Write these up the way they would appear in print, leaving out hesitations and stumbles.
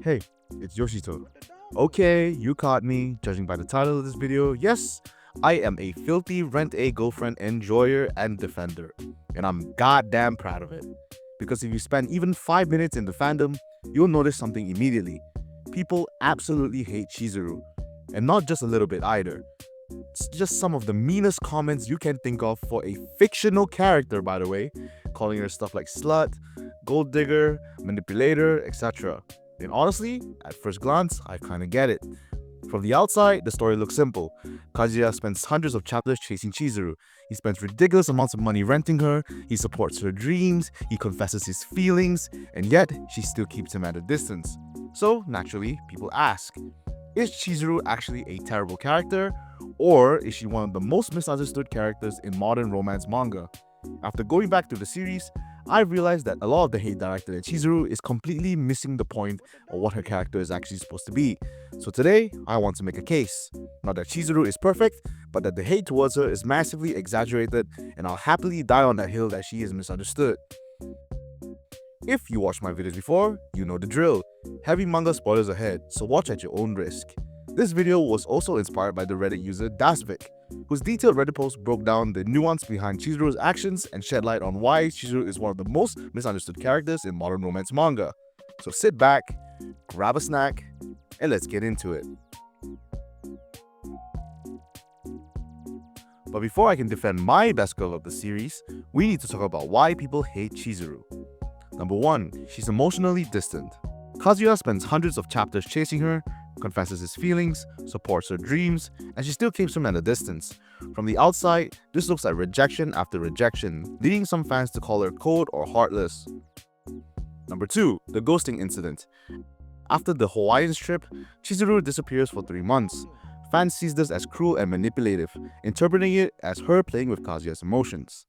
Hey, it's Yoshito. Okay, you caught me, judging by the title of this video. Yes, I am a filthy rent-a-girlfriend enjoyer and defender, and I'm goddamn proud of it. Because if you spend even 5 minutes in the fandom, you'll notice something immediately. People absolutely hate Chizuru, and not just a little bit either. It's just some of the meanest comments you can think of for a fictional character, by the way, calling her stuff like slut, gold digger, manipulator, etc. And honestly, at first glance, I kinda get it. From the outside, the story looks simple. Kazuya spends hundreds of chapters chasing Chizuru. He spends ridiculous amounts of money renting her, he supports her dreams, he confesses his feelings, and yet she still keeps him at a distance. So, naturally, people ask, is Chizuru actually a terrible character, or is she one of the most misunderstood characters in modern romance manga? After going back to the series, I realized that a lot of the hate directed at Chizuru is completely missing the point of what her character is actually supposed to be. So today, I want to make a case. Not that Chizuru is perfect, but that the hate towards her is massively exaggerated, and I'll happily die on that hill that she is misunderstood. If you watched my videos before, you know the drill. Heavy manga spoilers ahead, so watch at your own risk. This video was also inspired by the Reddit user DasVic, whose detailed Reddit post broke down the nuance behind Chizuru's actions and shed light on why Chizuru is one of the most misunderstood characters in modern romance manga. So sit back, grab a snack, and let's get into it. But before I can defend my best girl of the series, we need to talk about why people hate Chizuru. Number 1. She's emotionally distant. Kazuya spends hundreds of chapters chasing her, confesses his feelings, supports her dreams, and she still keeps him at a distance. From the outside, this looks like rejection after rejection, leading some fans to call her cold or heartless. Number 2. The ghosting incident. After the Hawaiian trip, Chizuru disappears for 3 months. Fans see this as cruel and manipulative, interpreting it as her playing with Kazuya's emotions.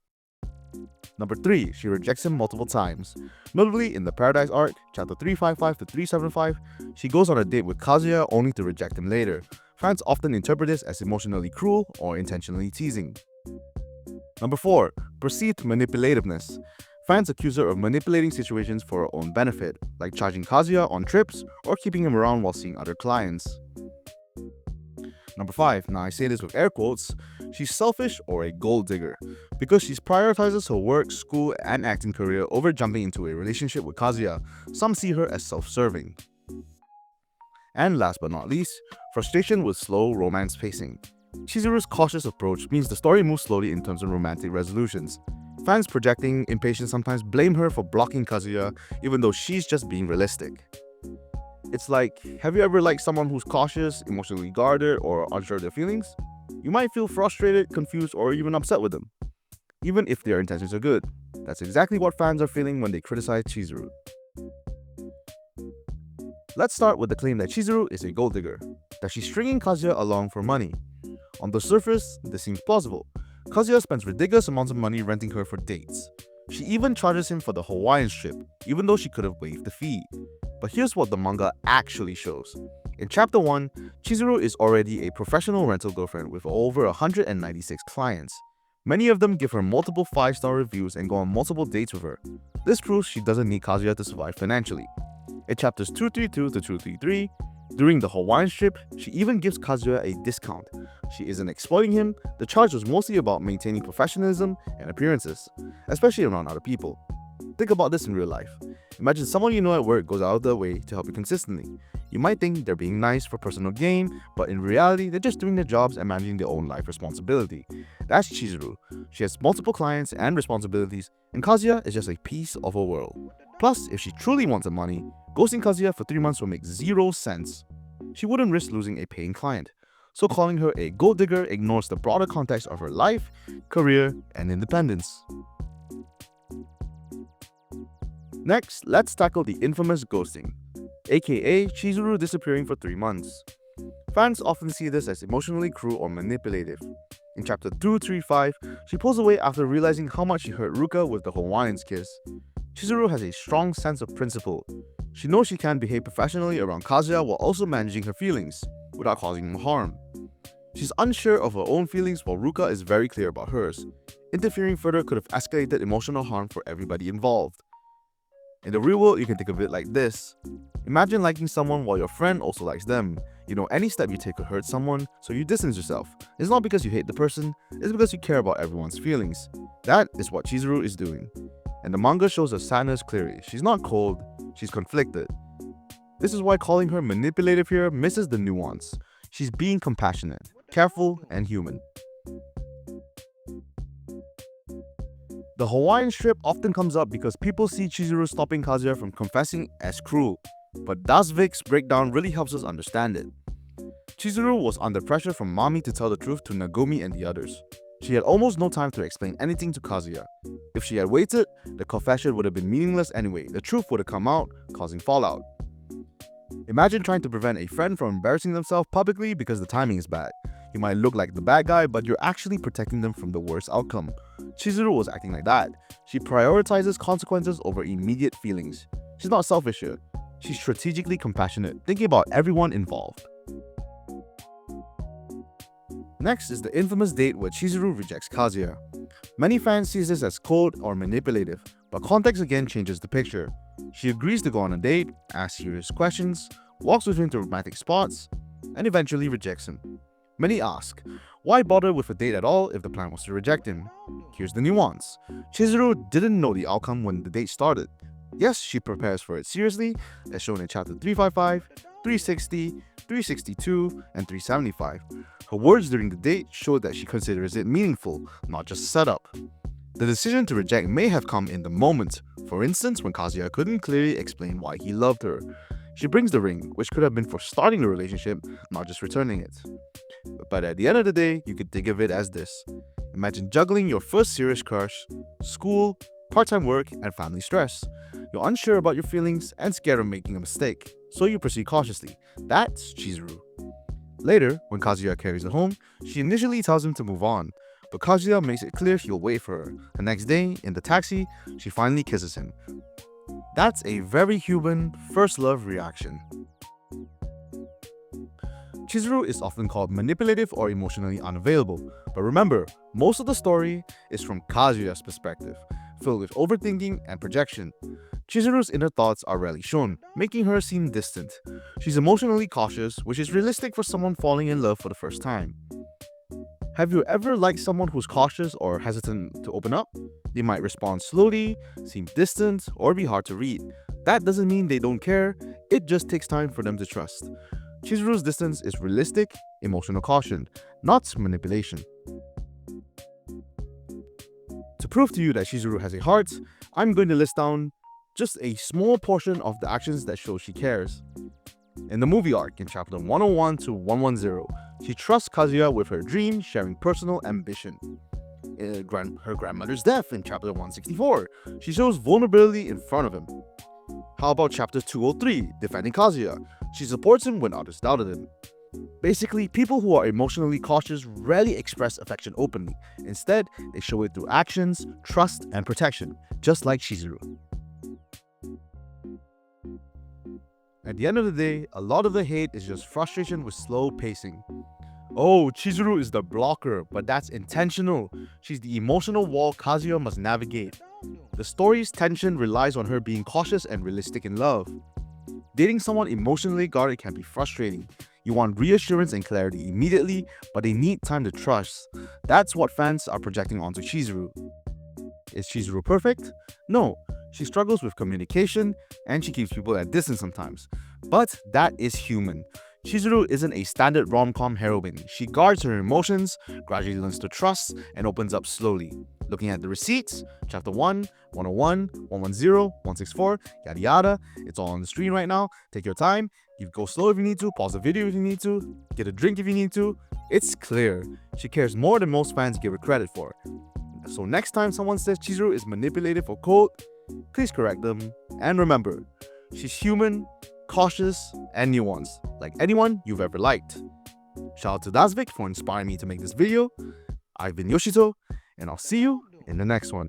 Number 3. She rejects him multiple times. Notably, in the Paradise arc, chapter 355 to 375, she goes on a date with Kazuya only to reject him later. Fans often interpret this as emotionally cruel or intentionally teasing. Number 4. Perceived manipulativeness. Fans accuse her of manipulating situations for her own benefit, like charging Kazuya on trips or keeping him around while seeing other clients. Number 5, now I say this with air quotes, she's selfish or a gold digger, because she prioritizes her work, school, and acting career over jumping into a relationship with Kazuya. Some see her as self-serving. And last but not least, frustration with slow romance pacing. Chizuru's cautious approach means the story moves slowly in terms of romantic resolutions. Fans projecting impatience sometimes blame her for blocking Kazuya, even though she's just being realistic. It's like, have you ever liked someone who's cautious, emotionally guarded, or unsure of their feelings? You might feel frustrated, confused, or even upset with them, even if their intentions are good. That's exactly what fans are feeling when they criticize Chizuru. Let's start with the claim that Chizuru is a gold digger, that she's stringing Kazuya along for money. On the surface, this seems plausible. Kazuya spends ridiculous amounts of money renting her for dates. She even charges him for the Hawaiian trip, even though she could have waived the fee. But here's what the manga actually shows. In chapter 1, Chizuru is already a professional rental girlfriend with over 196 clients. Many of them give her multiple 5-star reviews and go on multiple dates with her. This proves she doesn't need Kazuya to survive financially. In chapters 232 to 233, during the Hawaiian trip, she even gives Kazuya a discount. She isn't exploiting him, the charge was mostly about maintaining professionalism and appearances, especially around other people. Think about this in real life. Imagine someone you know at work goes out of their way to help you consistently. You might think they're being nice for personal gain, but in reality, they're just doing their jobs and managing their own life responsibility. That's Chizuru. She has multiple clients and responsibilities, and Kazuya is just a piece of her world. Plus, if she truly wants the money, ghosting Kazuya for 3 months will make 0 sense. She wouldn't risk losing a paying client. So calling her a gold digger ignores the broader context of her life, career, and independence. Next, let's tackle the infamous ghosting, aka Chizuru disappearing for 3 months. Fans often see this as emotionally cruel or manipulative. In chapter 235, she pulls away after realizing how much she hurt Ruka with the Hawaiian's kiss. Chizuru has a strong sense of principle. She knows she can behave professionally around Kazuya while also managing her feelings, without causing him harm. She's unsure of her own feelings while Ruka is very clear about hers. Interfering further could have escalated emotional harm for everybody involved. In the real world, you can think of it like this. Imagine liking someone while your friend also likes them. You know, any step you take could hurt someone, so you distance yourself. It's not because you hate the person, it's because you care about everyone's feelings. That is what Chizuru is doing. And the manga shows her sadness clearly. She's not cold, she's conflicted. This is why calling her manipulative here misses the nuance. She's being compassionate, careful, and human. The Hawaiian strip often comes up because people see Chizuru stopping Kazuya from confessing as cruel, but TriaxFx's breakdown really helps us understand it. Chizuru was under pressure from Mami to tell the truth to Nagumi and the others. She had almost no time to explain anything to Kazuya. If she had waited, the confession would have been meaningless anyway. The truth would have come out, causing fallout. Imagine trying to prevent a friend from embarrassing themselves publicly because the timing is bad. You might look like the bad guy, but you're actually protecting them from the worst outcome. Chizuru was acting like that. She prioritizes consequences over immediate feelings. She's not selfish here. She's strategically compassionate, thinking about everyone involved. Next is the infamous date where Chizuru rejects Kazuya. Many fans see this as cold or manipulative, but context again changes the picture. She agrees to go on a date, asks serious questions, walks with him to romantic spots, and eventually rejects him. Many ask, why bother with a date at all if the plan was to reject him? Here's the nuance. Chizuru didn't know the outcome when the date started. Yes, she prepares for it seriously, as shown in chapter 355, 360, 362, and 375. Her words during the date showed that she considers it meaningful, not just set up. The decision to reject may have come in the moment, for instance when Kazuya couldn't clearly explain why he loved her. She brings the ring, which could have been for starting the relationship, not just returning it. But at the end of the day, you could think of it as this. Imagine juggling your first serious crush, school, part-time work, and family stress. You're unsure about your feelings and scared of making a mistake, so you proceed cautiously. That's Chizuru. Later, when Kazuya carries her home, she initially tells him to move on, but Kazuya makes it clear he'll wait for her. The next day, in the taxi, she finally kisses him. That's a very human, first love reaction. Chizuru is often called manipulative or emotionally unavailable, but remember, most of the story is from Kazuya's perspective, filled with overthinking and projection. Chizuru's inner thoughts are rarely shown, making her seem distant. She's emotionally cautious, which is realistic for someone falling in love for the first time. Have you ever liked someone who's cautious or hesitant to open up? They might respond slowly, seem distant, or be hard to read. That doesn't mean they don't care, it just takes time for them to trust. Chizuru's distance is realistic, emotional caution, not manipulation. To prove to you that Chizuru has a heart, I'm going to list down just a small portion of the actions that show she cares. In the movie arc, in chapter 101 to 110, she trusts Kazuya with her dream, sharing personal ambition. In her grandmother's death, in chapter 164, she shows vulnerability in front of him. How about chapter 203, defending Kazuya? She supports him when others doubted him. Basically, people who are emotionally cautious rarely express affection openly. Instead, they show it through actions, trust, and protection, just like Chizuru. At the end of the day, a lot of the hate is just frustration with slow pacing. Oh, Chizuru is the blocker, but that's intentional. She's the emotional wall Kazuya must navigate. The story's tension relies on her being cautious and realistic in love. Dating someone emotionally guarded can be frustrating. You want reassurance and clarity immediately, but they need time to trust. That's what fans are projecting onto Chizuru. Is Chizuru perfect? No. She struggles with communication, and she keeps people at distance sometimes. But that is human. Chizuru isn't a standard rom-com heroine. She guards her emotions, gradually learns to trust, and opens up slowly. Looking at the receipts, chapter 1, 101, 110, 164, yada yada, it's all on the screen right now. Take your time, you go slow if you need to, pause the video if you need to, get a drink if you need to. It's clear. She cares more than most fans give her credit for. So next time someone says Chizuru is manipulative or cold, please correct them. And remember, she's human, cautious, and nuanced, like anyone you've ever liked. Shout out to TriaxFx for inspiring me to make this video. I've been Yoshito, and I'll see you in the next one.